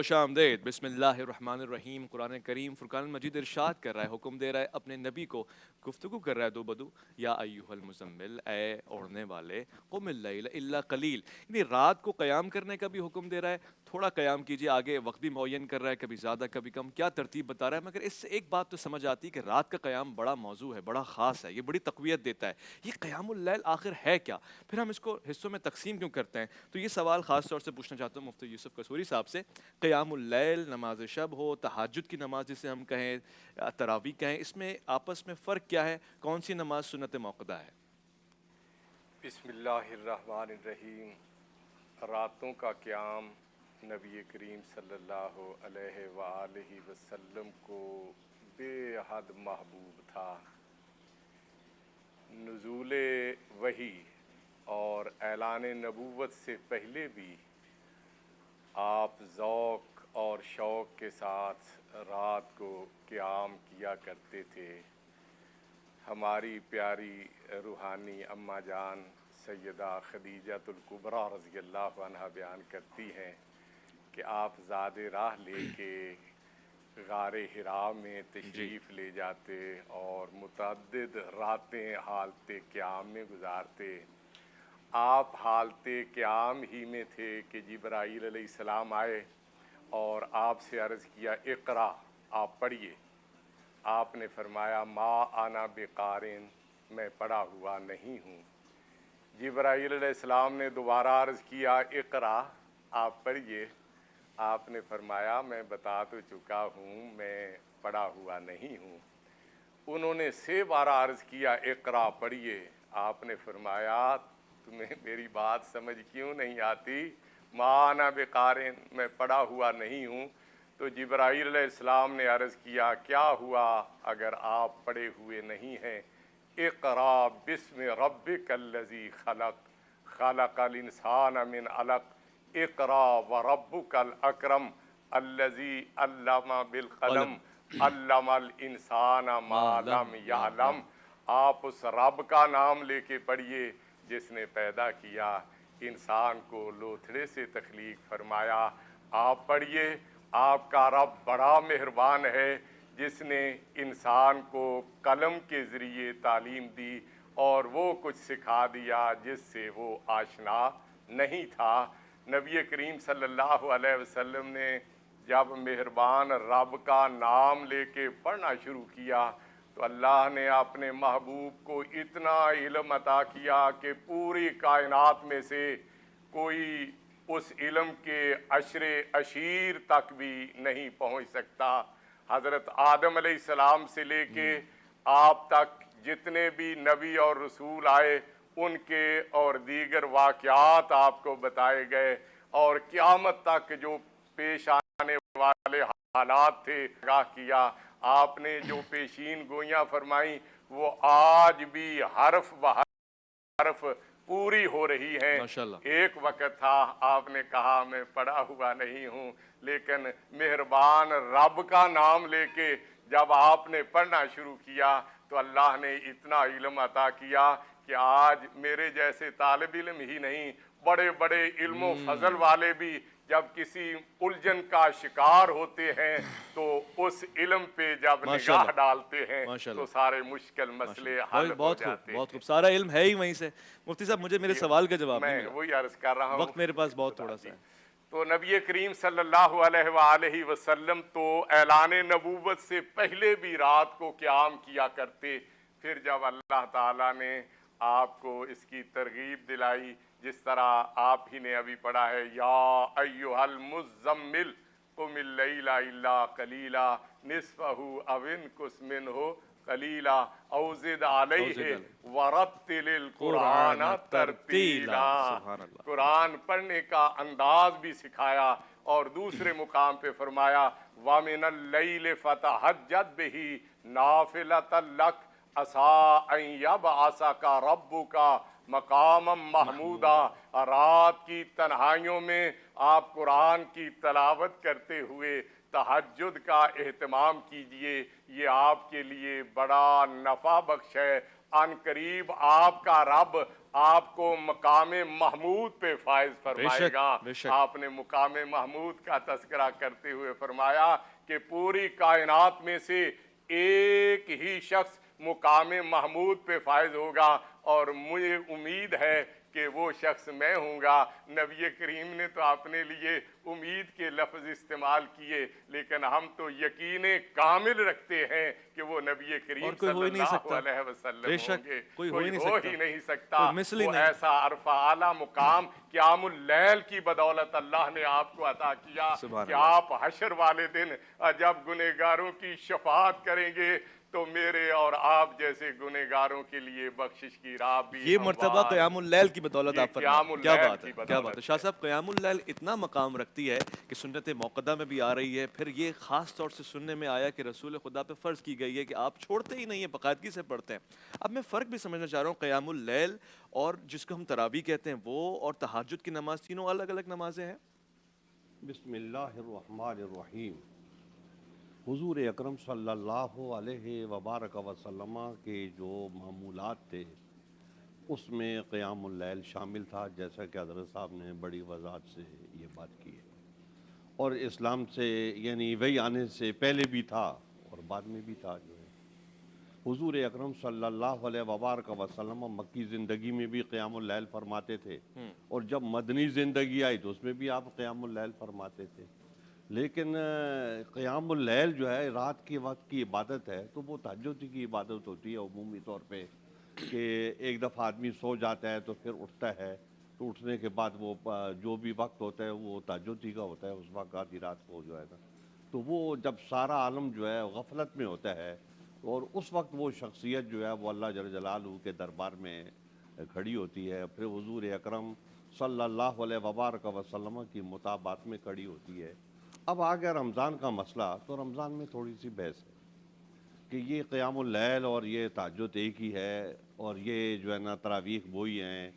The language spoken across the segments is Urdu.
خوش آمدید۔ بسم اللہ الرحمن الرحیم۔ قرآن کریم فرقان مجید ارشاد کر رہا ہے، حکم دے رہا ہے اپنے نبی کو، گفتگو کر رہا ہے دو بدو، یا ایھا المزمل، اے اوڑھنے والے، قم اللیل الا قلیل، یعنی رات کو قیام کرنے کا بھی حکم دے رہا ہے، تھوڑا قیام کیجیے، آگے وقت بھی معین کر رہا ہے، کبھی زیادہ کبھی کم، کیا ترتیب بتا رہا ہے۔ مگر اس سے ایک بات تو سمجھ آتی ہے کہ رات کا قیام بڑا موضوع ہے، بڑا خاص ہے، یہ بڑی تقویت دیتا ہے۔ یہ قیام اللیل آخر ہے کیا؟ پھر ہم اس کو حصوں میں تقسیم کیوں کرتے ہیں؟ تو یہ سوال خاص طور سے پوچھنا چاہتا ہوں مفتی یوسف قصوری صاحب سے۔ قیام اللیل، نماز شب ہو، تہجد کی نماز جسے ہم کہیں، تراویح کہیں، اس میں آپس میں فرق کیا ہے؟ کون سی نماز سنت موقدہ ہے؟ بسم اللہ الرحمن الرحیم۔ راتوں کا قیام نبی کریم صلی اللہ علیہ وآلہ وسلم کو بے حد محبوب تھا۔ نزول وحی اور اعلان نبوت سے پہلے بھی آپ ذوق اور شوق کے ساتھ رات کو قیام کیا کرتے تھے۔ ہماری پیاری روحانی اماں جان سیدہ خدیجۃ الکبریٰ رضی اللہ عنہا بیان کرتی ہیں کہ آپ زاد راہ لے کے غار حرا میں جی تشریف لے جاتے اور متعدد راتیں حالت قیام میں گزارتے۔ آپ حالت قیام ہی میں تھے کہ جبرائیل علیہ السلام آئے اور آپ سے عرض کیا اقرا، آپ پڑھیے۔ آپ نے فرمایا ما انا بقارئ، میں پڑھا ہوا نہیں ہوں۔ جبرائیل علیہ السلام نے دوبارہ عرض کیا اقرا، آپ پڑھیے۔ آپ نے فرمایا میں بتا تو چکا ہوں، میں پڑھا ہوا نہیں ہوں۔ انہوں نے 6 بار عرض کیا اقرا، پڑھیے۔ آپ نے فرمایا تمہیں میری بات سمجھ کیوں نہیں آتی؟ ما انا بقارئ، میں پڑھا ہوا نہیں ہوں۔ تو جبرائیل علیہ السلام نے عرض کیا کیا ہوا اگر آپ پڑھے ہوئے نہیں ہیں؟ اقرا بسم ربک الذی خلق، خلق الانسان من علق، اقرا وربک الاکرم الذی علم بالقلم، قلم علم الانسان ما ما لم لم یعلم۔ یعلم۔ آپ اس رب کا نام لے کے پڑھیے جس نے پیدا کیا، انسان کو لوتھڑے سے تخلیق فرمایا۔ آپ پڑھیے، آپ کا رب بڑا مہربان ہے جس نے انسان کو قلم کے ذریعے تعلیم دی اور وہ کچھ سکھا دیا جس سے وہ آشنا نہیں تھا۔ نبی کریم صلی اللہ علیہ وسلم نے جب مہربان رب کا نام لے کے پڑھنا شروع کیا تو اللہ نے اپنے محبوب کو اتنا علم عطا کیا کہ پوری کائنات میں سے کوئی اس علم کے عشر اشیر تک بھی نہیں پہنچ سکتا۔ حضرت آدم علیہ السلام سے لے کے آپ تک جتنے بھی نبی اور رسول آئے ان کے اور دیگر واقعات آپ کو بتائے گئے، اور قیامت تک جو پیش آنے والے حالات تھے آگاہ کیا۔ آپ نے جو پیشین گوئیاں فرمائیں وہ آج بھی حرف حرف پوری ہو رہی ہیں۔ ماشاءاللہ۔ ایک وقت تھا آپ نے کہا میں پڑھا ہوا نہیں ہوں، لیکن مہربان رب کا نام لے کے جب آپ نے پڑھنا شروع کیا تو اللہ نے اتنا علم عطا کیا کہ آج میرے جیسے طالب علم ہی نہیں، بڑے بڑے علم و فضل والے بھی جب کسی الجھن کا شکار ہوتے ہیں تو اس علم پہ جب ماشاءاللہ نگاہ ڈالتے ہیں ماشاءاللہ تو سارے مشکل مسئلے حل ہو بہت خوب، جاتے بہت خوب، ہیں۔ سارا علم ہے ہی وہیں سے۔ مفتی صاحب مجھے میرے سوال کا جواب نہیں میں ملا، وہی عرض کر رہا ہوں، وقت میرے پاس بہت تھوڑا سا ہے۔ تو نبی کریم صلی اللہ علیہ وآلہ وسلم تو اعلان نبوت سے پہلے بھی رات کو قیام کیا کرتے۔ پھر جب اللہ تعالیٰ نے آپ کو اس کی ترغیب دلائی، جس طرح آپ ہی نے ابھی پڑھا ہے یا ایھا المزمل قم اللیل الا قلیلا نصفہ او انقص منہ قلیلا او زد علیہ ورتل القرآن ترتیلا۔ سبحان اللہ۔ قرآن پڑھنے کا انداز بھی سکھایا، اور دوسرے مقام پہ فرمایا وَمِنَ اللَّيْلِ فَتَہَجَّدْ بِهِ نَافِلَةً لَكَ عَسَىٰ أَن يَبْعَثَكَ رَبُّكَ مقاما محمودا۔ رات کی تنہائیوں میں آپ قرآن کی تلاوت کرتے ہوئے تہجد کا اہتمام کیجئے، یہ آپ کے لیے بڑا نفع بخش ہے۔ ان قریب آپ کا رب آپ کو مقام محمود پہ فائز فرمائے گا۔ بے شک۔ آپ نے مقام محمود کا تذکرہ کرتے ہوئے فرمایا کہ پوری کائنات میں سے ایک ہی شخص مقام محمود پہ فائز ہوگا، اور مجھے امید ہے کہ وہ شخص میں ہوں گا۔ نبی کریم نے تو اپنے لیے امید کے لفظ استعمال کیے، لیکن ہم تو یقین کامل رکھتے ہیں کہ وہ نبی کریم کوئی ہو ہی صلی نہیں اللہ سکتا۔ علیہ وسلم بے ہوں شک، گے۔ کوئی ہو کوئی ہی نہیں ہو سکتا، ہی نہیں سکتا۔ کوئی مثل ہی وہ نہیں۔ ایسا عرفہ اعلیٰ مقام قیام اللیل کی بدولت اللہ نے آپ کو عطا کیا سبحان کہ اللہ۔ آپ حشر والے دن جب گنہگاروں کی شفاعت کریں گے تو میرے اور آپ جیسے گنہگاروں کے لیے بخشش کی راہ بھی یہ مرتبہ ہموار۔ قیام اللیل کی بدولت یہ آپ فرمائیں، قیام کیا اللیل بات کی ہے، بدولت کیا بات ہے شاہ صاحب۔ قیام اللیل اتنا مقام رکھتی ہے کہ سنت موقدہ میں بھی آ رہی ہے، پھر یہ خاص طور سے سننے میں آیا کہ رسول خدا پہ فرض کی گئی ہے کہ آپ چھوڑتے ہی نہیں ہیں، باقاعدگی سے پڑھتے ہیں۔ اب میں فرق بھی سمجھنا چاہ رہا ہوں قیام اللیل اور جس کو ہم تراویح کہتے ہیں وہ، اور تہجد کی نماز، تینوں الگ الگ نمازیں ہیں۔ بسم اللہ الرحمن الرحیم۔ حضور اکرم صلی اللہ علیہ وبارک وسلم کے جو معمولات تھے اس میں قیام اللیل شامل تھا، جیسا کہ حضرت صاحب نے بڑی وضاحت سے یہ بات کی ہے، اور اسلام سے یعنی وہی آنے سے پہلے بھی تھا اور بعد میں بھی تھا۔ جو ہے حضور اکرم صلی اللہ علیہ وبارک وسلم مکی زندگی میں بھی قیام اللیل فرماتے تھے، اور جب مدنی زندگی آئی تو اس میں بھی آپ قیام اللیل فرماتے تھے۔ لیکن قیام اللیل جو ہے رات کے وقت کی عبادت ہے، تو وہ تہجد کی عبادت ہوتی ہے عمومی طور پہ، کہ ایک دفعہ آدمی سو جاتا ہے تو پھر اٹھتا ہے، تو اٹھنے کے بعد وہ جو بھی وقت ہوتا ہے وہ تہجد ہی کا ہوتا ہے، اس وقت آدھی رات کو جو ہے نا، تو وہ جب سارا عالم جو ہے غفلت میں ہوتا ہے، اور اس وقت وہ شخصیت جو ہے وہ اللہ جل جلالہ کے دربار میں کھڑی ہوتی ہے، پھر حضور اکرم صلی اللہ علیہ وبارک وسلم کی مطابعت میں کھڑی ہوتی ہے۔ اب آ گیا رمضان کا مسئلہ، تو رمضان میں تھوڑی سی بحث ہے کہ یہ قیام اللیل اور یہ تہجد ایک ہی ہے، اور یہ جو ہے نا تراویح وہی ہیں،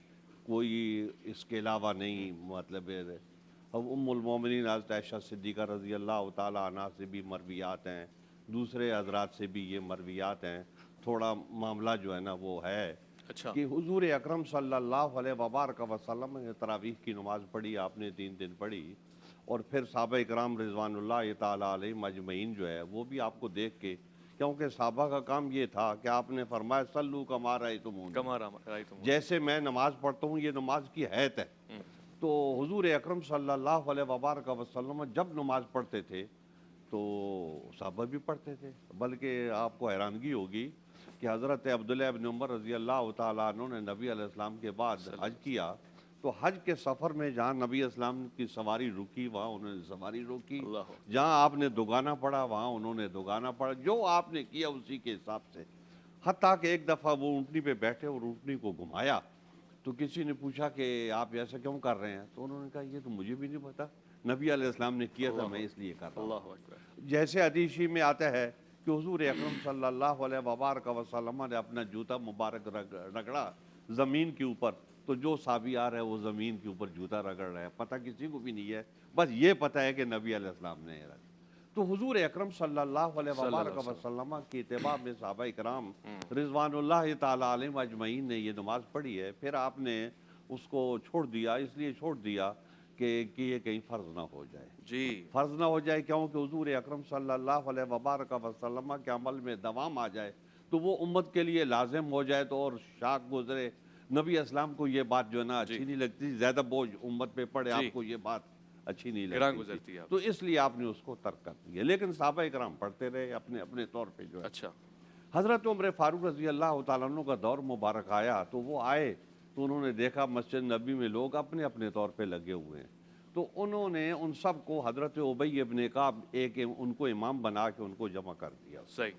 کوئی اس کے علاوہ نہیں۔ مطلب اب ام المومنین حضرت عائشہ صدیقہ رضی اللہ تعالیٰ عنہ سے بھی مرویات ہیں، دوسرے حضرات سے بھی یہ مرویات ہیں۔ تھوڑا معاملہ جو ہے نا وہ ہے اچھا، کہ حضور اکرم صلی اللہ علیہ وبارک وسلم نے تراویح کی نماز پڑھی، آپ نے 3 دن پڑھی، اور پھر صحابہ اکرام رضوان اللہ تعالیٰ علیہ مجمعین جو ہے وہ بھی آپ کو دیکھ کے، کیونکہ صحابہ کا کام یہ تھا کہ آپ نے فرمایا صلو کما رأیتمونی، کما رأیتم، جیسے میں نماز پڑھتا ہوں یہ نماز کی حیت ہے۔ تو حضور اکرم صلی اللہ علیہ وبارک وسلم جب نماز پڑھتے تھے تو صحابہ بھی پڑھتے تھے، بلکہ آپ کو حیرانگی ہوگی کہ حضرت عبداللہ ابن عمر رضی اللہ تعالیٰ عنہ نے نبی علیہ السلام کے بعد حج کیا، تو حج کے سفر میں جہاں نبی اسلام کی سواری رکی وہاں انہوں نے سواری روکی، اللہ جہاں آپ نے دوگانا پڑھا وہاں انہوں نے دوگانا پڑھا، جو آپ نے کیا اسی کے حساب سے، حتیٰ کہ ایک دفعہ وہ اونٹنی پہ بیٹھے اور اونٹنی کو گھمایا، تو کسی نے پوچھا کہ آپ ایسا کیوں کر رہے ہیں، تو انہوں نے کہا یہ تو مجھے بھی نہیں پتا، نبی علیہ السلام نے کیا تھا، میں اس لیے کر رہا ہوں۔ اللہ اکبر۔ جیسے حدیث میں آتا ہے کہ حضور اکرم صلی اللہ علیہ وبارک وسلم نے اپنا جوتا مبارک رگڑا زمین کے اوپر، تو جو صحابی آ رہا ہے وہ زمین کے اوپر جوتا رگڑ رہا ہے، پتہ کسی کو بھی نہیں ہے، بس یہ پتہ ہے کہ نبی علیہ السلام نے رگڑا۔ تو حضور اکرم صلی اللہ علیہ وبارک وسلم کی اتباع میں صحابہ اکرام رضوان اللہ تعالیٰ علیہ اجمعین نے یہ نماز پڑھی ہے، پھر آپ نے اس کو چھوڑ دیا، اس لیے چھوڑ دیا کہ یہ کہیں فرض نہ ہو جائے، جی، فرض نہ ہو جائے، کیونکہ حضور اکرم صلی اللہ علیہ وبارک وسلم کے عمل میں دوام آ جائے تو وہ امت کے لیے لازم ہو جائے تو اور شاک گزرے۔ نبی اسلام کو یہ بات جو ہے نا اچھی نہیں لگتی، زیادہ بوجھ امت پہ پڑے، آپ کو یہ بات اچھی نہیں گران لگتی گزرتی ہے تھی، آپ تو اس لیے آپ نے اس کو ترک کر دیا، لیکن صحابہ اکرام پڑھتے رہے اپنے اپنے طور پہ جو ہے۔ اچھا، حضرت عمر فاروق رضی اللہ تعالیٰ عنہ کا دور مبارک آیا تو وہ آئے تو انہوں نے دیکھا مسجد نبی میں لوگ اپنے اپنے طور پہ لگے ہوئے ہیں، تو انہوں نے ان سب کو حضرت ابی ابن کعب ایک ان کو امام بنا کے ان کو جمع کر دیا، صحیح،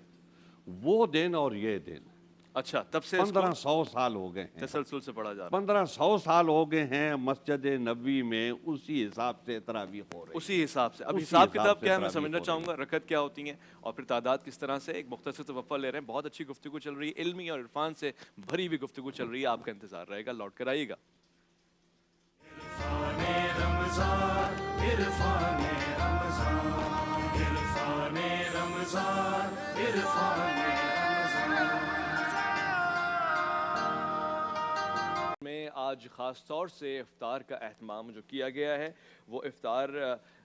وہ دن اور یہ دن اچھا، تب سے اس کو 1500 سال ہو گئے ہیں، تسلسل سے پڑھا جا رہا ہے، 1500 سال ہو گئے ہیں مسجد نبی میں اسی حساب سے تراویح ہو رہی ہے، اسی حساب سے۔ اب اسی حساب حساب کتاب سے کیا ہے میں تراویح سمجھنا ہو چاہوں رہی گا، رکعت کیا ہوتی ہیں اور پھر تعداد کس طرح سے۔ ایک مختصر سے وقفہ لے رہے ہیں، بہت اچھی گفتگو چل رہی ہے، علمی اور عرفان سے بھری ہوئی گفتگو چل رہی ہے، آپ کا انتظار رہے گا، لوٹ کر آئیے گا۔ میں آج خاص طور سے افطار کا اہتمام جو کیا گیا ہے وہ افطار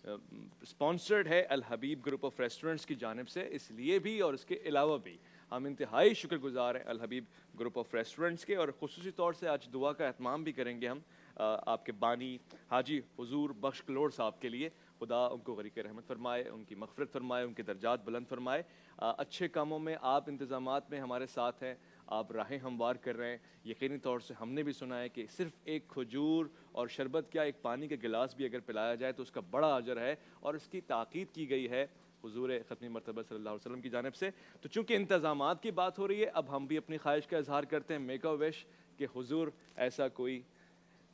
اسپانسرڈ ہے الحبیب گروپ آف ریسٹورنٹس کی جانب سے، اس لیے بھی اور اس کے علاوہ بھی ہم انتہائی شکر گزار ہیں الحبیب گروپ آف ریسٹورنٹس کے، اور خصوصی طور سے آج دعا کا اہتمام بھی کریں گے ہم آپ کے بانی حاجی حضور بخش کلوڑ صاحب کے لیے، خدا ان کو غریق رحمت فرمائے، ان کی مغفرت فرمائے، ان کے درجات بلند فرمائے۔ اچھے کاموں میں آپ انتظامات میں ہمارے ساتھ ہیں، آپ راہیں ہموار کر رہے ہیں۔ یقینی طور سے ہم نے بھی سنا ہے کہ صرف ایک کھجور اور شربت کیا، ایک پانی کا گلاس بھی اگر پلایا جائے تو اس کا بڑا اجر ہے، اور اس کی تاکید کی گئی ہے حضور ختمی مرتبہ صلی اللہ علیہ وسلم کی جانب سے۔ تو چونکہ انتظامات کی بات ہو رہی ہے، اب ہم بھی اپنی خواہش کا اظہار کرتے ہیں، میک اے وش کہ حضور ایسا کوئی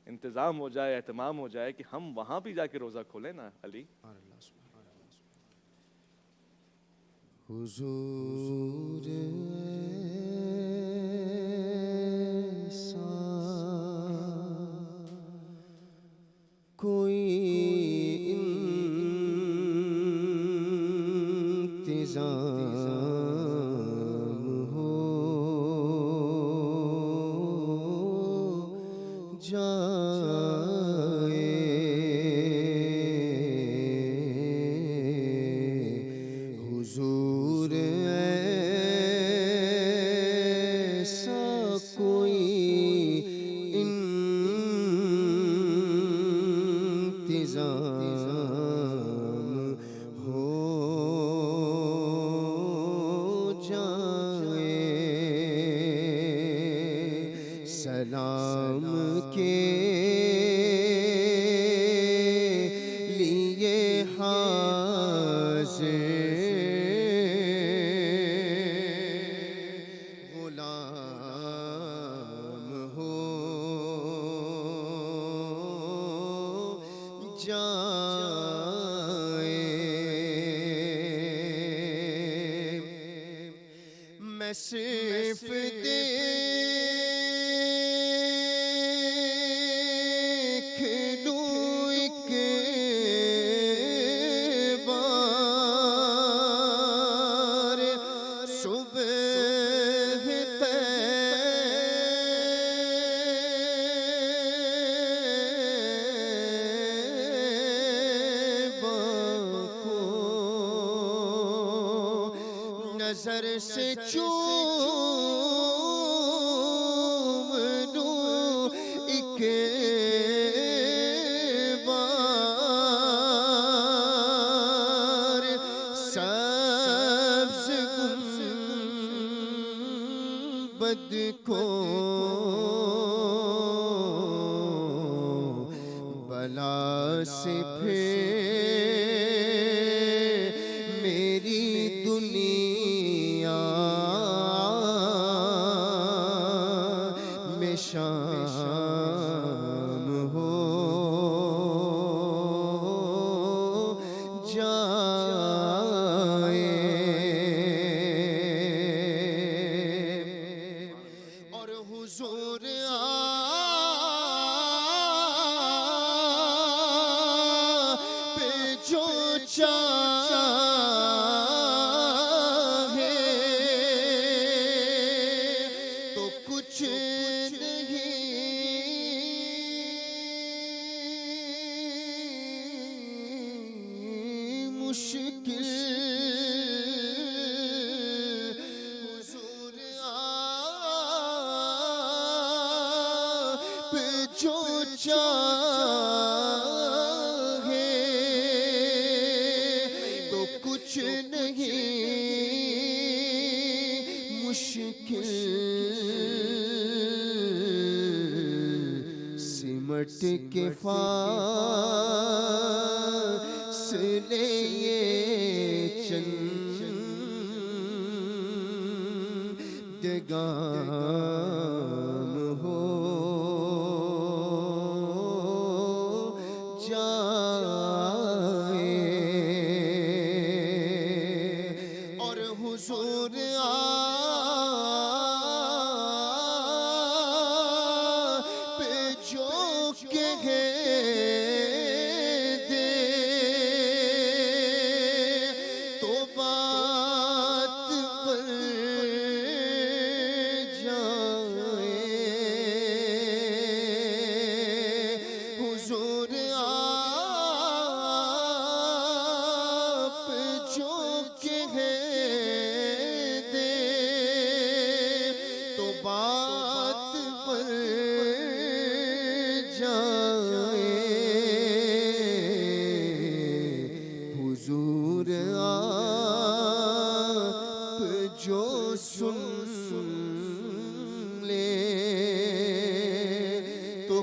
انتظام ہو جائے، اہتمام ہو جائے کہ ہم وہاں بھی جا کے روزہ کھولیں نا علی۔ حضور ایسا کوئی انتظام ہو جائے، حضور ایسا کوئی انتظام ہو جائے، سلام کے لیے حاضر غلام ہو جائے، میں صرف دیکھ لوں ایک بار صبح طیبہ کو نظر سے چوم لوں ایک بار، سبز گنبد کو بلا سے پھر میری دنیا میں شام ہو جائے، اور حضور آپ جو چاہے تو کچھ نہیں مشکل، حضور آپ جو چاہے تو کچھ نہیں مشکل، سمٹ کے فاصلے یہ چند گام ہو جائے، اور حضور آپ جو کہہ دے تو بات پر جائے،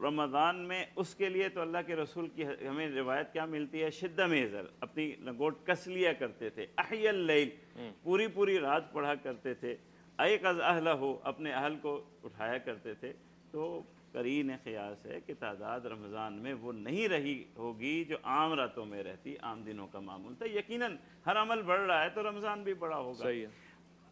رمضان میں اس کے لیے تو اللہ کے رسول کی ہمیں روایت کیا ملتی ہے، شدہ میزر، اپنی لنگوٹ کس لیا کرتے تھے، احی اللیل، پوری پوری رات پڑھا کرتے تھے، ایقظ اہلہ، اپنے اہل کو اٹھایا کرتے تھے۔ تو قرین قیاس ہے کہ تعداد رمضان میں وہ نہیں رہی ہوگی جو عام راتوں میں رہتی، عام دنوں کا معمول تھا۔ یقیناً ہر عمل بڑھ رہا ہے تو رمضان بھی بڑا ہوگا۔ صحیح ہے۔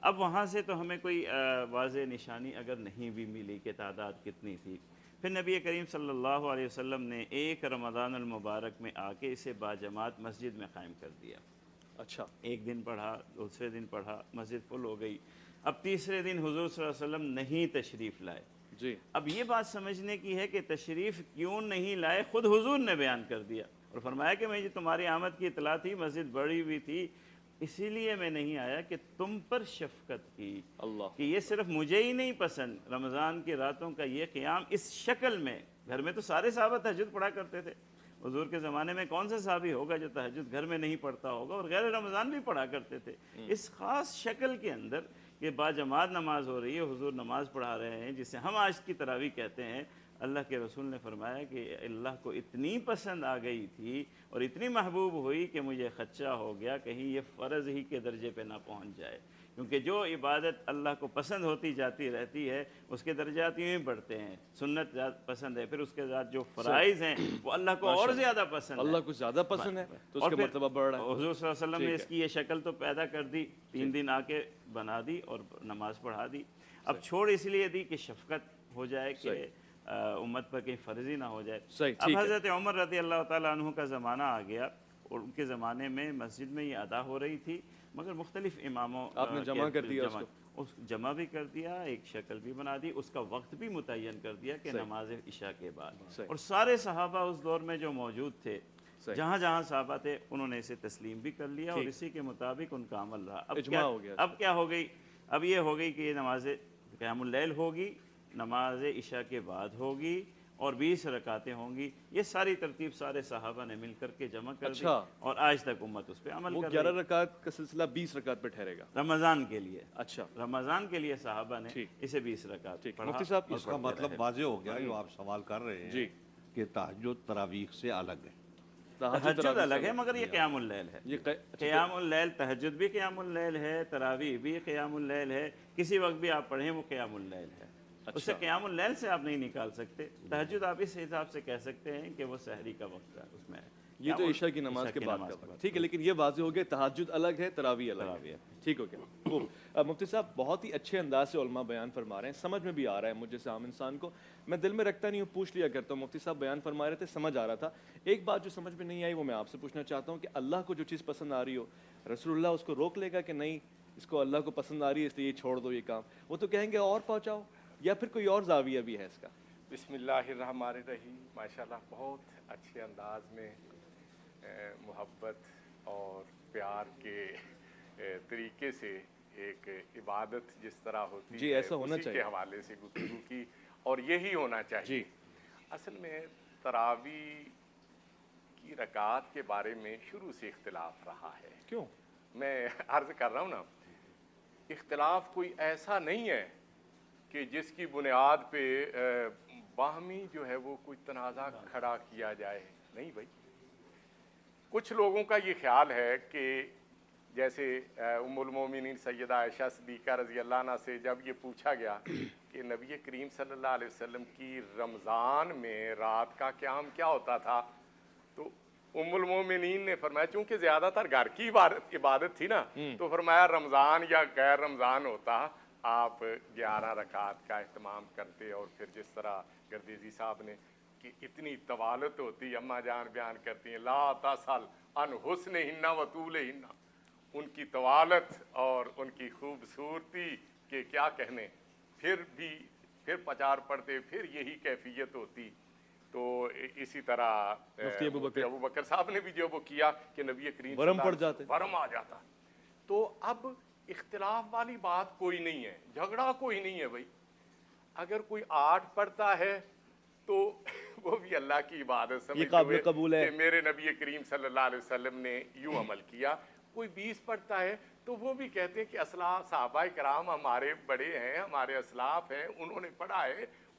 اب وہاں سے تو ہمیں کوئی واضح نشانی اگر نہیں بھی ملی کہ تعداد کتنی تھی، پھر نبی کریم صلی اللہ علیہ وسلم نے ایک رمضان المبارک میں آ کے اسے باجماعت مسجد میں قائم کر دیا۔ اچھا، ایک دن پڑھا، دوسرے دن پڑھا، مسجد فل ہو گئی۔ اب تیسرے دن حضور صلی اللہ علیہ وسلم نہیں تشریف لائے۔ جی، اب یہ بات سمجھنے کی ہے کہ تشریف کیوں نہیں لائے، خود حضور نے بیان کر دیا اور فرمایا کہ مجھے تمہاری آمد کی اطلاع تھی، مسجد بڑی ہوئی تھی، اسی لیے میں نہیں آیا کہ تم پر شفقت کی، اللہ، کہ یہ صرف مجھے ہی نہیں پسند، رمضان کی راتوں کا یہ قیام اس شکل میں، گھر میں تو سارے صحابہ تہجد پڑھا کرتے تھے، حضور کے زمانے میں کون سا صحابی ہوگا جو تہجد گھر میں نہیں پڑھتا ہوگا، اور غیر رمضان بھی پڑھا کرتے تھے، اس خاص شکل کے اندر کہ باجماعت نماز ہو رہی ہے، حضور نماز پڑھا رہے ہیں، جسے ہم آج کی تراویح کہتے ہیں، اللہ کے رسول نے فرمایا کہ اللہ کو اتنی پسند آ گئی تھی اور اتنی محبوب ہوئی کہ مجھے خدشہ ہو گیا کہیں یہ فرض ہی کے درجے پہ نہ پہنچ جائے، کیونکہ جو عبادت اللہ کو پسند ہوتی جاتی رہتی ہے اس کے درجات یوں ہی بڑھتے ہیں، سنت پسند ہے، پھر اس کے بعد جو فرائض ہیں وہ اللہ کو اور زیادہ پسند ہے، اللہ کو زیادہ پسند ہے تو اس اور کا پھر مرتبہ بڑھ رہا ہے۔ حضور صلی اللہ علیہ وسلم نے اس کی یہ شکل تو پیدا کر دی، 3 دن آ کے بنا دی اور نماز پڑھا دی۔ اب چھوڑ اس لیے دی کہ شفقت ہو جائے کہ امت پر کہیں فرضی نہ ہو جائے۔ صحیح، اب ٹھیک ہے۔ حضرت عمر رضی اللہ تعالیٰ عنہ کا زمانہ آ گیا اور ان کے زمانے میں مسجد میں یہ ادا ہو رہی تھی، مگر مختلف اماموں آپ نے جمع کر دیا اس کو؟ جمع بھی کر دیا، ایک شکل بھی بنا دی، اس کا وقت بھی متعین کر دیا کہ نماز عشاء کے بعد، اور سارے صحابہ اس دور میں جو موجود تھے، جہاں جہاں صحابہ تھے انہوں نے اسے تسلیم بھی کر لیا اور اسی کے مطابق ان کا عمل رہا۔ اجماع ہو گیا۔ اب کیا ہو گئی؟ اب یہ ہو گئی کہ یہ نماز قیام اللیل ہوگی، نماز عشاء کے بعد ہوگی اور 20 رکعتیں ہوں گی، یہ ساری ترتیب سارے صحابہ نے مل کر کے جمع کر دی اور آج تک امت اس پہ عمل وہ کر رہی 11 رکعت کا سلسلہ 20 رکعت پہ ٹھہرے گا رمضان کے لیے۔ اچھا، رمضان کے لیے صحابہ نے اسے 20 رکعت پڑھا۔ مفتی صاحب اس کا مطلب واضح ہو گیا جو آپ سوال کر رہے ہیں جی کہ تہجد تراویح سے الگ ہے۔ تہجد الگ ہے مگر یہ قیام اللیل ہے، یہ قیام اللیل، تہجد بھی قیام اللیل ہے، تراویح بھی قیام اللیل ہے، کسی وقت بھی آپ پڑھیں وہ قیام اللیل ہے، اس سے قیام اللیل سے آپ نہیں نکال سکتے۔ تہجد آپ اس حساب سے کہہ سکتے ہیں کہ وہ سحری کا وقت ہے، اس میں یہ تو عشاء کی نماز کے بعد کا وقت، ٹھیک ہے، لیکن یہ واضح ہو گیا تہجد الگ ہے، تراویح الگ ہے، ٹھیک ہو گیا۔ خوب، مفتی صاحب بہت ہی اچھے انداز سے علماء بیان فرما رہے ہیں، سمجھ میں بھی آ رہا ہے مجھ جیسے عام انسان کو، میں دل میں رکھتا نہیں ہوں، پوچھ لیا کرتا ہوں، مفتی صاحب بیان فرما رہے تھے، سمجھ آ رہا تھا۔ ایک بات جو سمجھ میں نہیں آئی وہ میں آپ سے پوچھنا چاہتا ہوں کہ اللہ کو جو چیز پسند آ رہی ہو، رسول اللہ اس کو روک لے گا کہ نہیں اس کو اللہ کو پسند آ رہی ہے اس لیے چھوڑ دو یہ کام، وہ تو کہیں گے اور پہنچاؤ، یا پھر کوئی اور زاویہ بھی ہے اس کا؟ بسم اللہ الرحمن الرحیم، ماشاءاللہ بہت اچھے انداز میں محبت اور پیار کے طریقے سے ایک عبادت جس طرح ہوتی جی ہے ایسا ہونا اسی چاہیے کے حوالے سے گفتگو کی، اور یہی ہونا چاہیے۔ جی اصل میں تراویح کی رکعات کے بارے میں شروع سے اختلاف رہا ہے۔ کیوں؟ میں عرض کر رہا ہوں نا، اختلاف کوئی ایسا نہیں ہے کہ جس کی بنیاد پہ باہمی جو ہے وہ کوئی تنازع کھڑا کیا جائے، نہیں بھائی۔ کچھ لوگوں کا یہ خیال ہے کہ جیسے ام المومنین سیدہ عائشہ صدیقہ رضی اللہ عنہ سے جب یہ پوچھا گیا کہ نبی کریم صلی اللہ علیہ وسلم کی رمضان میں رات کا قیام کیا ہوتا تھا، تو ام المومنین نے فرمایا چونکہ زیادہ تر گھر کی عبادت تھی نا، تو فرمایا رمضان یا غیر رمضان ہوتا آپ 11 رکعات کا اہتمام کرتے، اور پھر جس طرح گردیزی صاحب نے کہ اتنی طوالت ہوتی، اماں جان بیان کرتی ہیں لا تسل ان حسنہن و طولہن، ان کی طوالت اور ان کی خوبصورتی کے کیا کہنے، پھر پچار پڑتے، پھر یہی کیفیت ہوتی۔ تو اسی طرح مفتی ابو بکر صاحب نے بھی جو وہ کیا کہ نبی کریم ورم پڑ جاتے، ورم آ جاتا۔ تو اب اختلاف والی بات کوئی نہیں ہے، جھگڑا کوئی نہیں ہے بھائی۔ اگر کوئی 8 پڑھتا ہے تو وہ بھی اللہ کی عبادت سمجھتے ہوئے قبول ہے کہ میرے نبی کریم صلی اللہ علیہ وسلم نے یوں عمل کیا۔ کوئی 20 پڑھتا ہے تو وہ بھی کہتے ہیں کہ صحابہ کرام ہمارے بڑے ہیں، ہمارے اسلاف ہیں، انہوں نے پڑھا ہے،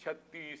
36,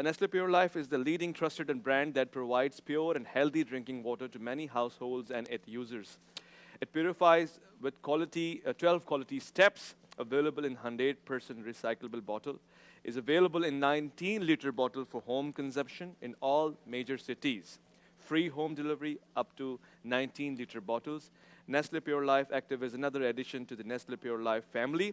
Nestle Pure Life is the leading trusted and brand that provides pure and healthy drinking water to many households and its users. It purifies with 12 quality steps, available in 100% recyclable bottle, is available in 19-liter bottle for home consumption in all major cities. Free home delivery up to 19-liter bottles. Nestle Pure Life Active is another addition to the Nestle Pure Life family.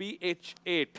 pH 8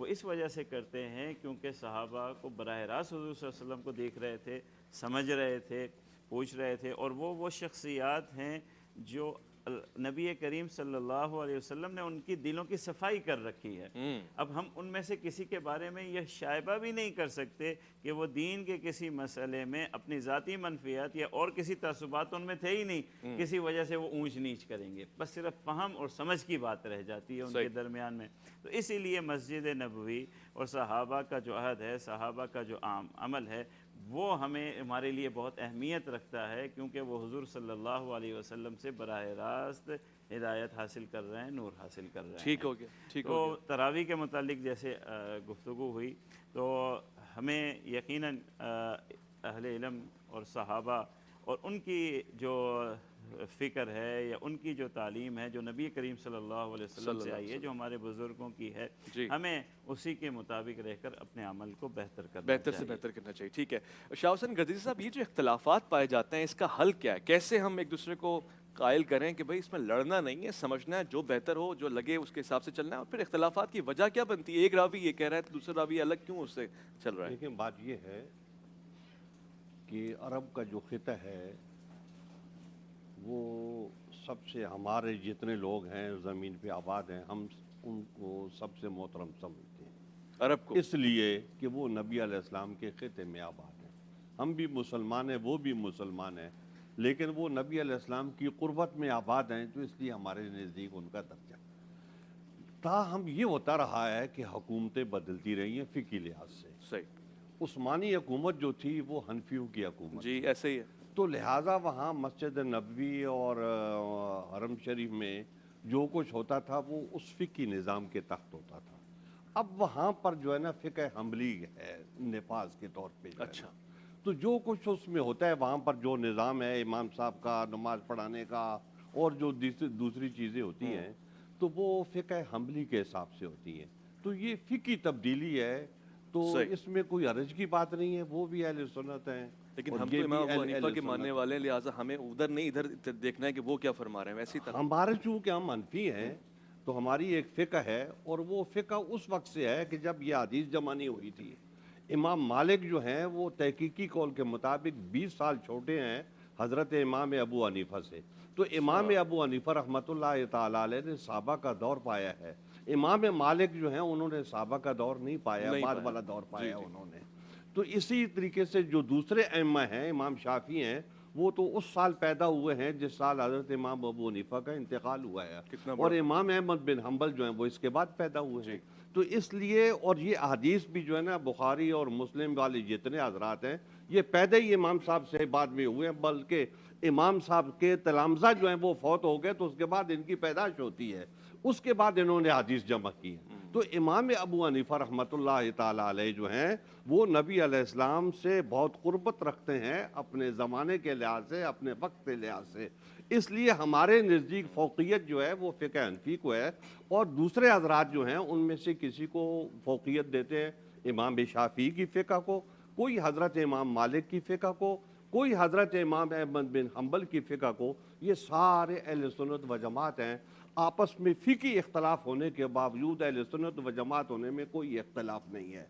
وہ اس وجہ سے کرتے ہیں کیونکہ صحابہ کو براہ راست حضور صلی اللہ علیہ وسلم کو دیکھ رہے تھے، سمجھ رہے تھے، پوچھ رہے تھے، اور وہ شخصیات ہیں جو نبی کریم صلی اللہ علیہ وسلم نے ان کی دلوں کی صفائی کر رکھی ہے۔ اب ہم ان میں سے کسی کے بارے میں یہ شائبہ بھی نہیں کر سکتے کہ وہ دین کے کسی مسئلے میں اپنی ذاتی منفیات یا اور کسی تعصبات ان میں تھے ہی نہیں، کسی وجہ سے وہ اونچ نیچ کریں گے، بس صرف فہم اور سمجھ کی بات رہ جاتی ہے ان کے درمیان میں۔ تو اسی لیے مسجد نبوی اور صحابہ کا جو عہد ہے، صحابہ کا جو عمل ہے، وہ ہمارے لیے بہت اہمیت رکھتا ہے، کیونکہ وہ حضور صلی اللہ علیہ وسلم سے براہ راست ہدایت حاصل کر رہے ہیں، نور حاصل کر رہے ہیں۔ ٹھیک ہو گیا، ٹھیک ہو تو گیا۔ تراویح کے متعلق جیسے گفتگو ہوئی، تو ہمیں یقیناً اہل علم اور صحابہ اور ان کی جو فکر ہے یا ان کی جو تعلیم ہے جو نبی کریم صلی اللہ علیہ وسلم سے آئی ہے، جو ہمارے بزرگوں کی ہے، ہمیں اسی کے مطابق رہ کر اپنے عمل کو بہتر کرنا چاہیے، بہتر سے بہتر کرنا چاہیے۔ ٹھیک ہے شاہ حسین گردیزی صاحب، یہ جو اختلافات پائے جاتے ہیں اس کا حل کیا ہے؟ کیسے ہم ایک دوسرے کو قائل کریں کہ بھئی اس میں لڑنا نہیں ہے، سمجھنا ہے، جو بہتر ہو، جو لگے اس کے حساب سے چلنا ہے، اور پھر اختلافات کی وجہ کیا بنتی ہے؟ ایک راوی یہ کہہ رہا ہے تو دوسرا راوی الگ کیوں اس سے چل رہا ہے؟ لیکن بات یہ ہے کہ عرب کا جو خطہ ہے وہ سب سے، ہمارے جتنے لوگ ہیں زمین پہ آباد ہیں، ہم ان کو سب سے محترم سمجھتے ہیں، عرب کو، اس لیے کہ وہ نبی علیہ السلام کے خطے میں آباد ہیں۔ ہم بھی مسلمان ہیں، وہ بھی مسلمان ہیں، لیکن وہ نبی علیہ السلام کی قربت میں آباد ہیں، تو اس لیے ہمارے نزدیک ان کا درجہ۔ تاہم یہ ہوتا رہا ہے کہ حکومتیں بدلتی رہی ہیں فقہی لحاظ سے۔ صحیح، عثمانی حکومت جو تھی وہ حنفیوں کی حکومت جی ایسے ہی ہے۔ تو لہٰذا وہاں مسجد نبوی اور حرم شریف میں جو کچھ ہوتا تھا وہ اس فقہی نظام کے تحت ہوتا تھا۔ اب وہاں پر جو ہے نا فقہ حنبلی ہے نفاذ کے طور پہ جو ہے نا۔ اچھا، تو جو کچھ اس میں ہوتا ہے وہاں پر جو نظام ہے امام صاحب کا نماز پڑھانے کا اور جو دوسری چیزیں ہوتی ہیں تو وہ فقہ حنبلی کے حساب سے ہوتی ہیں۔ تو یہ فقہی تبدیلی ہے، تو اس میں کوئی حرج کی بات نہیں ہے، وہ بھی اہل سنت ہیں۔ لیکن ہم تو امام ابو حنیفہ کے ماننے والے ہیں، لہٰذا ہمیں ادھر نہیں ادھر دیکھنا ہے کہ وہ کیا فرما رہے ہیں، ویسی طرح ہمارے چونکہ ہم حنفی ہیں تو ہماری ایک فقہ ہے، اور وہ فقہ اس وقت سے ہے کہ جب یہ حدیث جمع نہیں ہوئی تھی۔ امام مالک جو ہیں وہ تحقیقی قول کے مطابق 20 سال چھوٹے ہیں حضرت امام ابو حنیفہ سے۔ تو امام ابو حنیفہ رحمۃ اللہ تعالیٰ علیہ نے صحابہ کا دور پایا ہے، امام مالک جو ہیں انہوں نے صحابہ کا دور نہیں پایا، بعد والا دور پایا انہوں نے۔ تو اسی طریقے سے جو دوسرے ائمہ ہیں، امام شافعی ہیں، وہ تو اس سال پیدا ہوئے ہیں جس سال حضرت امام ابو حنیفہ کا انتقال ہوا ہے، اور امام احمد بن حنبل جو ہیں وہ اس کے بعد پیدا ہوئے ہیں۔ تو اس لیے، اور یہ احادیث بھی جو ہے نا بخاری اور مسلم والے جتنے حضرات ہیں یہ پیدا ہی امام صاحب سے بعد میں ہوئے ہیں، بلکہ امام صاحب کے تلامذہ جو ہیں وہ فوت ہو گئے تو اس کے بعد ان کی پیدائش ہوتی ہے، اس کے بعد انہوں نے حدیث جمع کی ہے۔ تو امام ابو حنیفہ رحمۃ اللہ تعالیٰ علیہ جو ہیں وہ نبی علیہ السلام سے بہت قربت رکھتے ہیں اپنے زمانے کے لحاظ سے، اپنے وقت کے لحاظ سے، اس لیے ہمارے نزدیک فوقیت جو ہے وہ فقہ حنفی کو ہے، اور دوسرے حضرات جو ہیں ان میں سے کسی کو فوقیت دیتے ہیں امام شافعی کی فقہ کو، کوئی حضرت امام مالک کی فقہ کو، کوئی حضرت امام احمد بن حنبل کی فقہ کو۔ یہ سارے اہل سنت و جماعت ہیں، آپس میں فقہی اختلاف ہونے کے باوجود اہل سنت و جماعت ہونے میں کوئی اختلاف نہیں ہے۔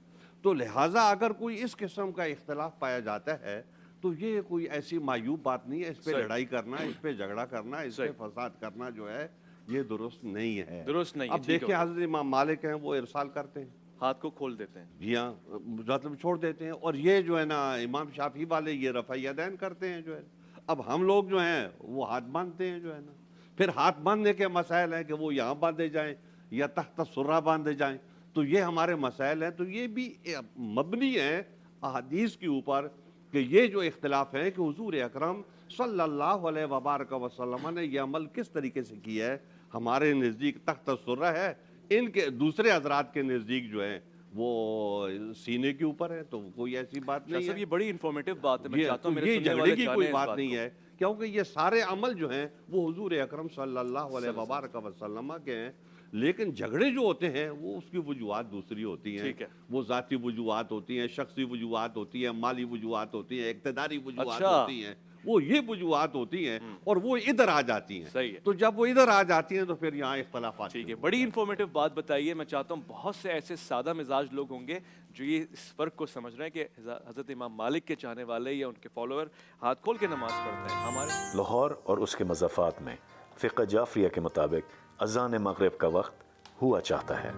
تو لہٰذا اگر کوئی اس قسم کا اختلاف پایا جاتا ہے تو یہ کوئی ایسی معیوب بات نہیں ہے، اس پہ لڑائی کرنا، اس پہ جھگڑا کرنا، اس پہ فساد کرنا جو ہے یہ درست نہیں ہے، درست نہیں ہے۔ اب دیکھیں حضرت امام مالک ہیں وہ ارسال کرتے ہیں، ہاتھ کو کھول دیتے ہیں، جی ہاں، مطلب چھوڑ دیتے ہیں، اور یہ جو ہے نا امام شافعی والے یہ رفع یدین کرتے ہیں جو ہے۔ اب ہم لوگ جو ہیں وہ ہاتھ باندھتے ہیں جو ہے نا، پھر ہاتھ باندھنے کے مسائل ہیں کہ وہ یہاں باندھے جائیں یا تحت سرہ باندھے جائیں، تو یہ ہمارے مسائل ہیں، تو یہ بھی مبنی ہیں احادیث کے اوپر کہ یہ جو اختلاف ہے کہ حضور اکرم صلی اللہ علیہ وبارک وسلم نے یہ عمل کس طریقے سے کیا ہے، ہمارے نزدیک تحت سرہ ہے، ان کے دوسرے حضرات کے نزدیک جو ہیں وہ سینے کے اوپر ہے، تو کوئی ایسی بات نہیں ہے۔ یہ بڑی انفارمیٹیو بات ہے، میں چاہتا ہوں میرے یہ سننے جھگڑے والے کی جانیں کوئی اس بات بات نہیں کو۔ ہے، کیونکہ یہ سارے عمل جو ہیں وہ حضور اکرم صلی اللہ علیہ وبارک وسلم کے ہیں، لیکن جھگڑے جو ہوتے ہیں وہ اس کی وجوہات دوسری ہوتی ہیں، وہ ذاتی وجوہات ہوتی ہیں، شخصی وجوہات ہوتی ہیں، مالی وجوہات ہوتی ہیں، اقتداری وجوہات ہوتی ہیں، وہ یہ وجوہات ہوتی ہیں اور وہ ادھر آ جاتی ہیں. صحیح ہے. تو جب وہ ادھر آ جاتی ہیں تو پھر یہاں اختلافات. ٹھیک ہے, بڑی انفارمیٹیو بات بتائیے. میں چاہتا ہوں بہت سے ایسے سادہ مزاج لوگ ہوں گے جو یہ اس فرق کو سمجھ رہے ہیں کہ حضرت امام مالک کے چاہنے والے یا ان کے فالوور ہاتھ کھول کے نماز پڑھتے ہیں. ہمارے لاہور اور اس کے مضافات میں فقہ جعفریہ کے مطابق اذان مغرب کا وقت ہوا چاہتا ہے.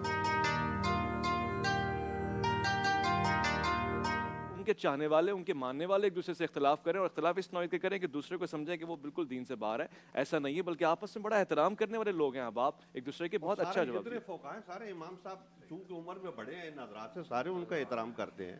ان کے چاہنے والے, ان کے ماننے والے ایک دوسرے سے اختلاف کریں اور اختلاف اس نوع کے کریں کہ دوسرے کو سمجھیں کہ وہ بالکل دین سے باہر ہے. ایسا نہیں ہے, بلکہ آپس میں بڑا احترام کرنے والے لوگ ہیں. اب آپ ایک دوسرے کے بہت اچھا جواب جتنے فقہاء ہیں سارے امام صاحب چونکہ عمر میں بڑے ہیں, ان حضرات سے سارے ان کا احترام کرتے ہیں.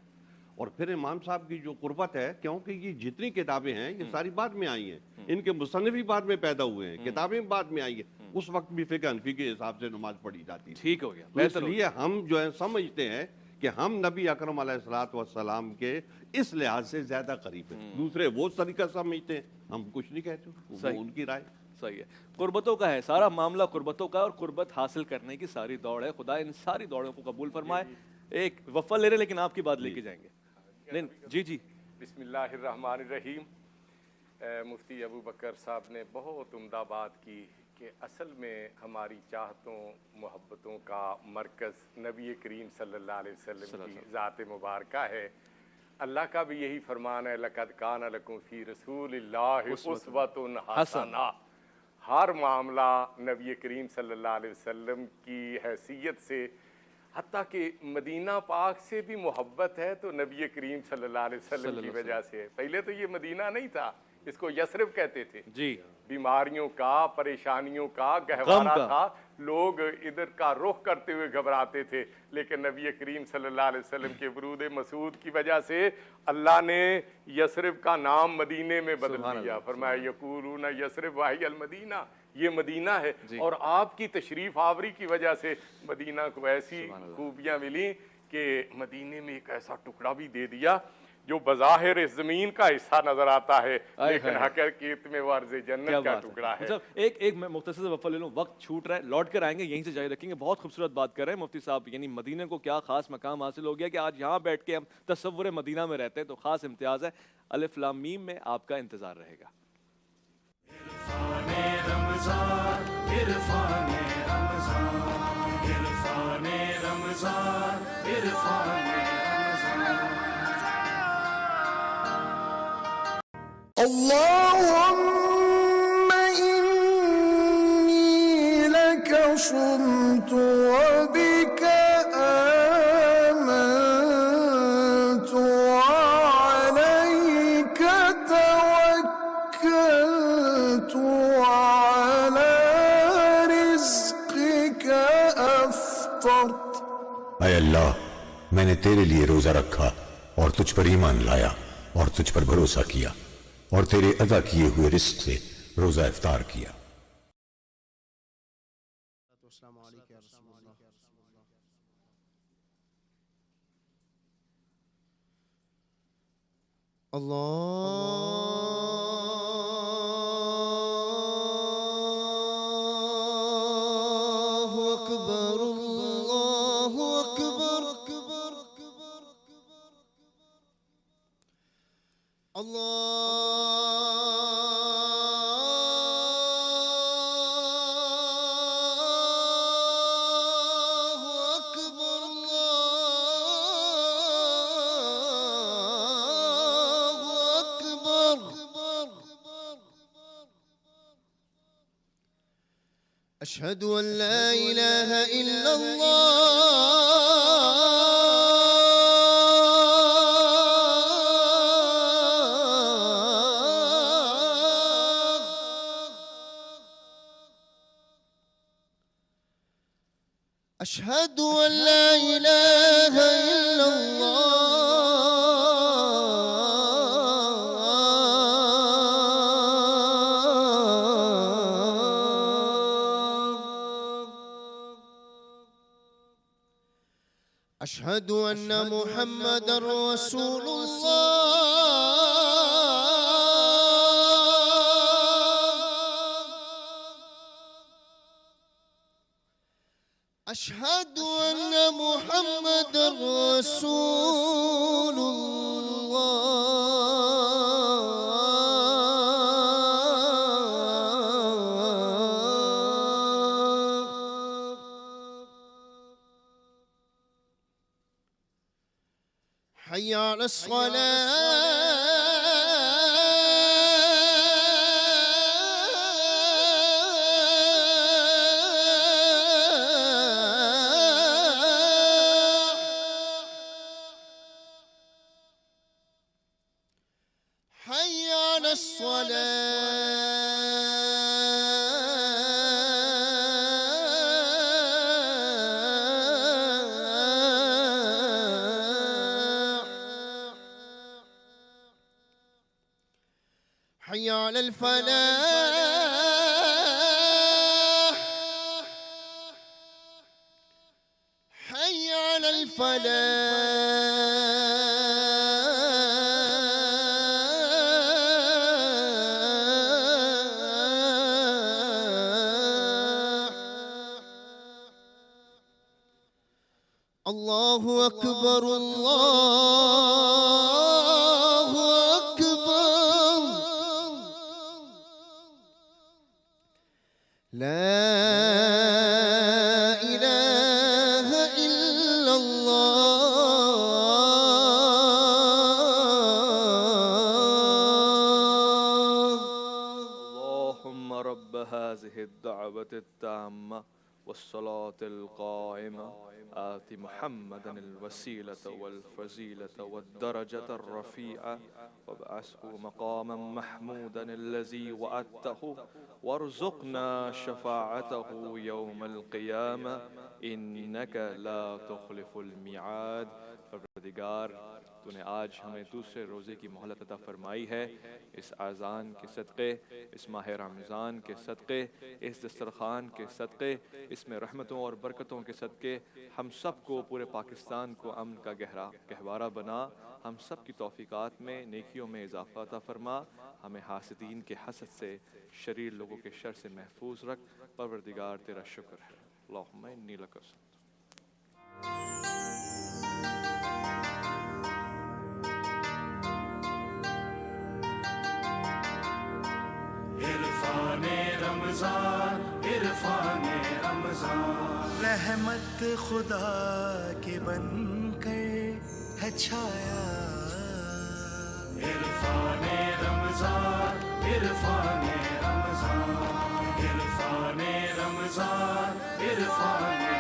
اور پھر امام صاحب کی جو قربت ہے, کیونکہ یہ جتنی کتابیں ہیں یہ ساری بعد میں آئی ہیں, ان کے مصنف بھی بعد میں پیدا ہوئے ہیں, کتابیں بعد میں آئی ہیں. اس وقت بھی فقہ حنفی کے حساب سے نماز پڑھی جاتی تھی. ٹھیک ہو گیا, تو اس لیے ہم جو ہے سمجھتے ہیں کہ ہم نبی اکرم علیہ الصلوۃ والسلام کے اس لحاظ سے زیادہ قریب ہیں. دوسرے وہ طریقہ سمجھتے ہیں, ہم کچھ نہیں کہتے, وہ ان کی رائے. صحیح ہے. قربتوں کا ہے سارا معاملہ, قربتوں کا, اور قربت حاصل کرنے کی ساری دوڑ ہے. خدا ان ساری دوڑوں کو قبول فرمائے. ایک وفا لے رہے لیکن آپ کی بات لے کے جائیں گے. جی بسم اللہ الرحمن الرحیم. مفتی ابو بکر صاحب نے بہت عمدہ بات کی کہ اصل میں ہماری چاہتوں محبتوں کا مرکز نبی کریم صلی اللہ علیہ وسلم کی ذات مبارکہ ہے. اللہ کا بھی یہی فرمان ہے, لَقَدْ كَانَ لَكُمْ فِي رَسُولِ اللَّهِ أُسْوَةٌ حَسَنَةٌ. ہر معاملہ نبی کریم صلی اللہ علیہ وسلم کی حیثیت سے, حتیٰ کہ مدینہ پاک سے بھی محبت ہے تو نبی کریم صلی اللہ علیہ وسلم کی وجہ سے. پہلے تو یہ مدینہ نہیں تھا, اس کو یثرب کہتے تھے. جی, بیماریوں کا, پریشانیوں کا گہوارہ تھا, لوگ ادھر کا رخ کرتے ہوئے گھبراتے تھے. لیکن نبی کریم صلی اللہ علیہ وسلم کے ورود مسعود کی وجہ سے اللہ نے یثرب کا نام مدینے میں بدل دیا. فرمایا یقولون یثرب وہی المدینہ, یہ مدینہ ہے. اور آپ کی تشریف آوری کی وجہ سے مدینہ کو ایسی خوبیاں ملی کہ مدینے میں ایک ایسا ٹکڑا بھی دے دیا جو بظاہر اس زمین کا حصہ نظر آتا ہے لیکن حقیقت میں وہ عرض جنت کا ٹکڑا ہے. ایک میں مختصر وفا لے لوں, وقت چھوٹ رہا ہے, لوٹ کر آئیں گے, یہیں سے جاری رکھیں گے. بہت خوبصورت بات کر رہے ہیں مفتی صاحب, یعنی مدینے کو کیا خاص مقام حاصل ہو گیا کہ آج یہاں بیٹھ کے ہم تصور مدینہ میں رہتے ہیں, تو خاص امتیاز ہے. الف لام میم میں آپ کا انتظار رہے گا. اللهم إني لك صمت وبك آمنت وعليك توكلت وعلى رزقك أفطرت. اے اللہ, میں نے تیرے لیے روزہ رکھا اور تجھ پر ایمان لایا اور تجھ پر بھروسہ کیا اور تیرے عطا کیے ہوئے رزق سے روزہ افطار کیا. اللہ اکبر اللہ اکبر اللہ اکبر اللہ اکبر. أشهد أن لا إله إلا الله. أشهد أن لا إله إلا أشهد أن محمدا رسول الله. أشهد أن محمدا رسول الله. حي على الصلاة حي على الصلاة حي على الفلاح حي على الفلاح الله أكبر الله أكبر لا إله إلا الله اللهم رب هذه الدعوة التامة والصلاة القائمة آت محمدا الوسيلة والفضيلة والدرجة الرفيعة وابعثه مقاما محمودا الذي وعدته وارزقنا شفاعته يوم القيامة إنك لا تخلف الميعاد. پروردگار تو نے آج ہمیں دوسرے روزے کی مہلت عطا فرمائی ہے. اس اذان کے صدقے، اس ماہ رمضان کے صدقے، اس دسترخوان کے صدقے، اس میں رحمتوں اور برکتوں کے صدقے ہم سب کو، پورے پاکستان کو امن کا گہوارہ بنا. ہم سب کی توفیقات میں، نیکیوں میں اضافہ عطا فرما. ہمیں حاسدین کے حسد سے، شریر لوگوں کے شر سے محفوظ رکھ. پروردگار تیرا شکر ہے. اللہم انی لک الصلاۃ. عرفان رمضان عرفان رمضان رحمت خدا کے بن کر ہے چھایا. عرفان رمضان عرفان رمضان عرفان رمضان عرفان